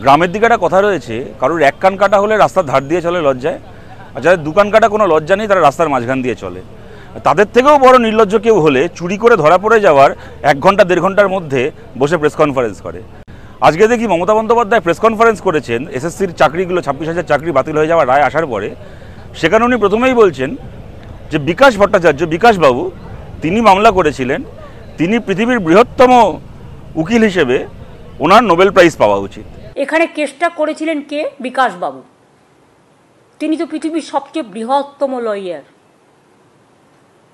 গ্রামের দিকে একটা কথা রয়েছে, কারোর এক কান কাটা হলে রাস্তার ধার দিয়ে চলে লজ্জায়, আর যাদের দুকান কাটা কোনো লজ্জা নেই তারা রাস্তার মাঝখান দিয়ে চলে। তাদের থেকেও বড় নির্লজ্জ কেউ হলে চুরি করে ধরা পড়ে যাওয়ার 1 ঘন্টা 1.5 ঘন্টার মধ্যে বসে প্রেস কনফারেন্স করে। আজকে দেখি মমতা বন্দ্যোপাধ্যায় প্রেস কনফারেন্স করেছেন এসএসসির চাকরিগুলো 26,000 চাকরি বাতিল হয়ে যাওয়ার রায় আসার পরে। সেখানে উনি প্রথমেই বলছেন যে বিকাশ ভট্টাচার্য, বিকাশবাবু, তিনি মামলা করেছিলেন, তিনি পৃথিবীর বৃহত্তম উকিল হিসেবে ওনার নোবেল প্রাইজ পাওয়া উচিত। এখানে কেসটা করেছিলেন কে? বিকাশবাবু। তিনি তো পৃথিবীর সবচেয়ে বৃহত্তম লয়ার।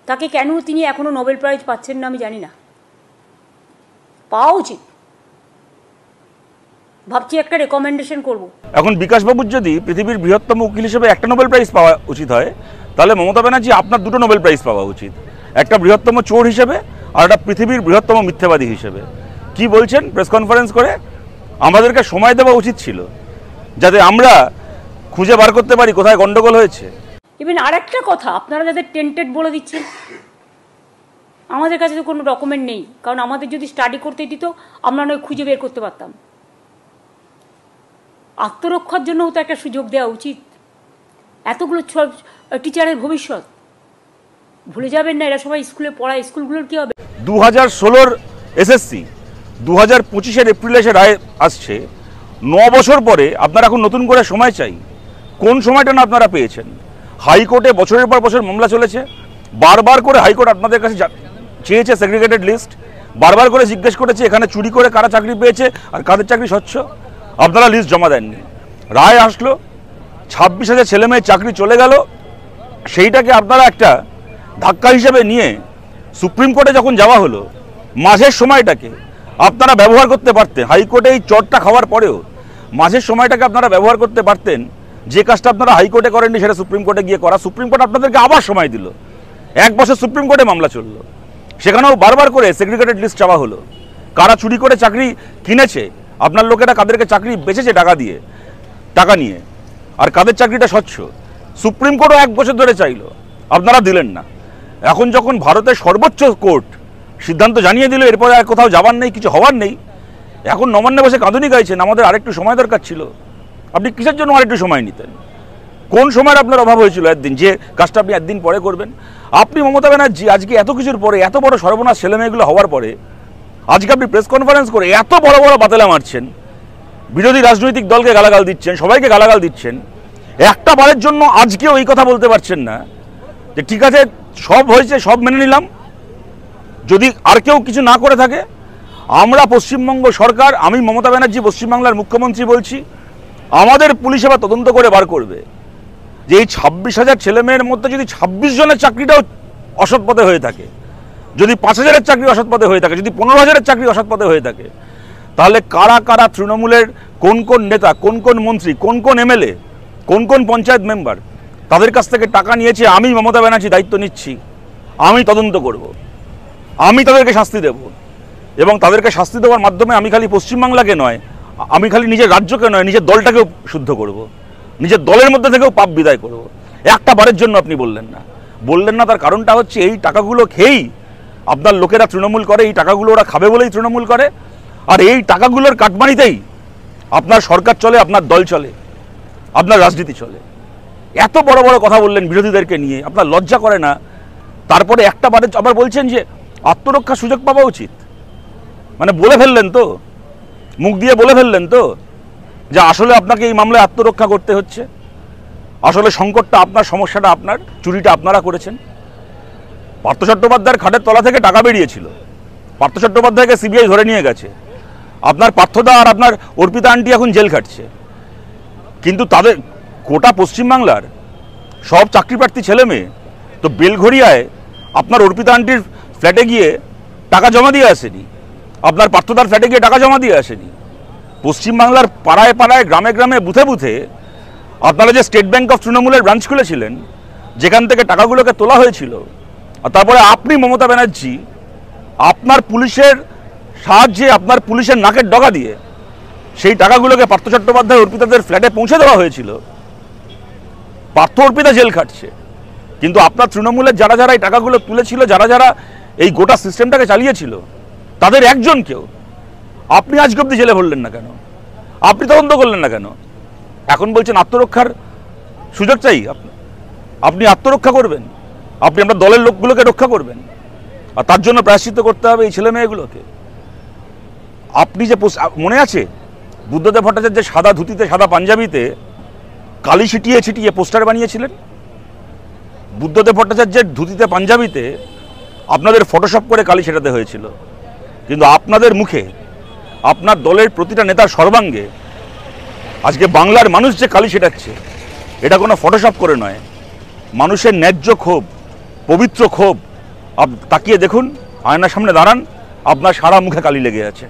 তাকে কেন তিনি এখনো নোবেল প্রাইজ পাচ্ছেন না আমি জানি না। পাওয়া উচিত। ভাবছি একটা রেকমেন্ডেশন করব। এখন বিকাশবাবুর যদি পৃথিবীর বৃহত্তম উকিল হিসেবে একটা নোবেল প্রাইজ পাওয়া উচিত হয়, তাহলে মমতা ব্যানার্জি আপনার 2টো নোবেল প্রাইজ পাওয়া উচিত, একটা বৃহত্তম চোর হিসেবে আর একটা পৃথিবীর বৃহত্তম মিথ্যাবাদী হিসেবে। কি বলছেন প্রেস কনফারেন্স করে? আমাদেরকে সময় দেওয়া উচিত ছিল যাতে আমরা খুঁজে বার করতে পারি কোথায় গন্ডগোল হয়েছে। ইভেন আরেকটা কথা, আপনারা যাদের টেন্টেড বলে দিচ্ছেন, আমাদের কাছে তো কোনো ডকুমেন্ট নেই, কারণ আমাদের যদি স্টাডি করতে দিত আমরা নয় খুঁজে বের করতে পারতাম। আত্মরক্ষার জন্যও তো একটা সুযোগ দেওয়া উচিত। এতগুলো টিচারের ভবিষ্যৎ ভুলে যাবেন না, এরা সবাই স্কুলে পড়ায়, স্কুলগুলোর কি হবে? 2016 এসএসসি 2025 এপ্রিলে এসে রায় আসছে। 9 বছর পরে আপনারা এখন নতুন করে সময় চাই। কোন সময়টা না আপনারা পেয়েছেন? হাইকোর্টে বছরের পর বছর মামলা চলেছে, বারবার করে হাইকোর্ট আপনাদের কাছে চেয়েছে সেগ্রিগেটেড লিস্ট, বারবার করে জিজ্ঞেস করেছে এখানে চুরি করে কারা চাকরি পেয়েছে আর কাদের চাকরি স্বচ্ছ। আপনারা লিস্ট জমা দেননি। রায় আসলো, 26,000 ছেলে মেয়ের চাকরি চলে গেল। সেইটাকে আপনারা একটা ধাক্কা হিসেবে নিয়ে সুপ্রিম কোর্টে যখন যাওয়া হলো, মাঝের সময়টাকে আপনারা ব্যবহার করতে পারতেন। হাইকোর্টে এই চটটা খাওয়ার পরেও মাঝের সময়টাকে আপনারা ব্যবহার করতে পারতেন। যে কাজটা আপনারা হাইকোর্টে করেননি সেটা সুপ্রিম কোর্টে গিয়ে করা। সুপ্রিম কোর্ট আপনাদেরকে আবার সময় দিল, 1 বছর সুপ্রিম কোর্টে মামলা চললো, সেখানেও বারবার করে সেগ্রিগেটেড লিস্ট চাওয়া হলো। কারা চুরি করে চাকরি কিনেছে, আপনার লোকেরা কাদেরকে চাকরি বেচেছে টাকা নিয়ে, আর কাদের চাকরিটা স্বচ্ছ, সুপ্রিম কোর্টও 1 বছর ধরে চাইলো, আপনারা দিলেন না। এখন যখন ভারতের সর্বোচ্চ কোর্ট সিদ্ধান্ত জানিয়ে দিল এরপরে আর কোথাও যাবার নেই, কিছু হওয়ার নেই, এখন নবান্নে বসে কাঁদুনি গাইছেন আমাদের আরেকটু সময় দরকার ছিল। আপনি কিসের জন্য আরেকটু সময় নিতেন? কোন সময়ের আপনার অভাব হয়েছিল একদিন যে কাজটা আপনি একদিন পরে করবেন? আপনি মমতা ব্যানার্জি আজকে এত কিছুর পরে, এত বড় সর্বনাশ ছেলেমেয়েগুলো হওয়ার পরে আজকে আপনি প্রেস কনফারেন্স করে এত বড় বড় বাতেলা মারছেন, বিরোধী রাজনৈতিক দলকে গালাগাল দিচ্ছেন, সবাইকে গালাগাল দিচ্ছেন। একটা বারের জন্য আজকেও এই কথা বলতে পারছেন না যে ঠিক আছে সব হয়েছে, সব মেনে নিলাম, যদি আর কেউ কিছু না করে থাকে আমরা পশ্চিমবঙ্গ সরকার, আমি মমতা ব্যানার্জি পশ্চিমবাংলার মুখ্যমন্ত্রী বলছি, আমাদের পুলিশ এবার তদন্ত করে বার করবে যে এই 26,000 ছেলেমেয়ের মধ্যে যদি 26 জনের চাকরিটাও অসৎ পথে হয়ে থাকে, যদি 5,000-এর চাকরি অসৎ পথে হয়ে থাকে, যদি 15,000-এর চাকরি অসৎ পথে হয়ে থাকে, তাহলে কারা কারা তৃণমূলের কোন কোন নেতা, কোন কোন মন্ত্রী, কোন কোন এমএলএ, কোন কোন পঞ্চায়েত মেম্বার তাদের কাছ থেকে টাকা নিয়েছে আমি মমতা ব্যানার্জি দায়িত্ব নিচ্ছি। আমি তদন্ত করব, আমি তাদেরকে শাস্তি দেব, এবং তাদেরকে শাস্তি দেওয়ার মাধ্যমে আমি খালি পশ্চিমবাংলাকে নয়, আমি খালি নিজের রাজ্যকে নয়, নিজের দলটাকেও শুদ্ধ করব, নিজের দলের মধ্যে থেকেও পাপ বিদায় করব। একটা বারের জন্য আপনি বললেন না। তার কারণটা হচ্ছে এই টাকাগুলো খেয়েই আপনার লোকেরা তৃণমূল করে, এই টাকাগুলো ওরা খাবে বলেই তৃণমূল করে, আর এই টাকাগুলোর কাটমানিতেই আপনার সরকার চলে, আপনার দল চলে, আপনার রাজনীতি চলে। এত বড় বড় কথা বললেন বিরোধীদেরকে নিয়ে, আপনার লজ্জা করে না? তারপরে একটা বারে আবার বলছেন যে আত্মরক্ষার সুযোগ পাওয়া উচিত। মানে বলে ফেললেন তো, মুখ দিয়ে বলে ফেললেন তো যে আসলে আপনাকে এই মামলায় আত্মরক্ষা করতে হচ্ছে, আসলে সংকটটা আপনার, সমস্যাটা আপনার, চুরিটা আপনারা করেছেন। পার্থ চট্টোপাধ্যায়ের খাটের তলা থেকে টাকা বেরিয়েছিল, পার্থ চট্টোপাধ্যায়কে সিবিআই ধরে নিয়ে গেছে, আপনার পার্থদা আর আপনার অর্পিতা আন্টি এখন জেল খাটছে। কিন্তু তাদের গোটা পশ্চিমবাংলার সব চাকরিপ্রার্থী ছেলে মেয়ে তো বেলঘড়িয়ায় আপনার অর্পিতা আন্টির ফ্ল্যাটে গিয়ে টাকা জমা দিয়ে আসেনি, আপনার পার্থদার ফ্ল্যাটে গিয়ে টাকা জমা দিয়ে আসেনি। পশ্চিমবাংলার পাড়ায় পাড়ায়, গ্রামে গ্রামে, বুথে বুথে আপনারা যে স্টেট ব্যাংক অফ তৃণমূলের ব্রাঞ্চ খুলেছিলেন, যেখান থেকে টাকাগুলোকে তোলা হয়েছিল, আর তারপরে আপনি মমতা ব্যানার্জি আপনার পুলিশের সাহায্যে, আপনার পুলিশের নাকের ডগা দিয়ে সেই টাকাগুলোকে পার্থ চট্টোপাধ্যায় অর্পিতাদের ফ্ল্যাটে পৌঁছে দেওয়া হয়েছিল। পার্থ অর্পিতা জেল খাটছে, কিন্তু আপনার তৃণমূলের যারা যারা এই টাকাগুলো তুলেছিল, যারা যারা এই গোটা সিস্টেমটাকে চালিয়েছিল, তাদের একজনকেও আপনি আজকে অব্দি জেলে ভরলেন না কেন? আপনি তদন্ত করলেন না কেন? এখন বলছেন আত্মরক্ষার সুযোগ চাই। আপনি আত্মরক্ষা করবেন, আপনি আপনার দলের লোকগুলোকে রক্ষা করবেন, আর তার জন্য প্রায়শ্চিত্ত করতে হবে এই ছেলে মেয়েগুলোকে। আপনি যে মনে আছে বুদ্ধদেব ভট্টাচার্যের সাদা ধুতিতে সাদা পাঞ্জাবিতে কালি ছিটিয়ে ছিটিয়ে পোস্টার বানিয়েছিলেন? বুদ্ধদেব ভট্টাচার্যের ধুতিতে পাঞ্জাবিতে আপনাদের ফটোশপ করে কালি ছেটাতে হয়েছিল, কিন্তু আপনাদের মুখে আপনার দলের প্রতিটা নেতার সর্বাঙ্গে আজকে বাংলার মানুষ যে কালি ছেটাচ্ছে, এটা কোনো ফটোশপ করে নয়, মানুষের ন্যায্য ক্ষোভ, পবিত্র ক্ষোভ। তাকিয়ে দেখুন, আয়নার সামনে দাঁড়ান, আপনার সারা মুখে কালি লেগে আছে।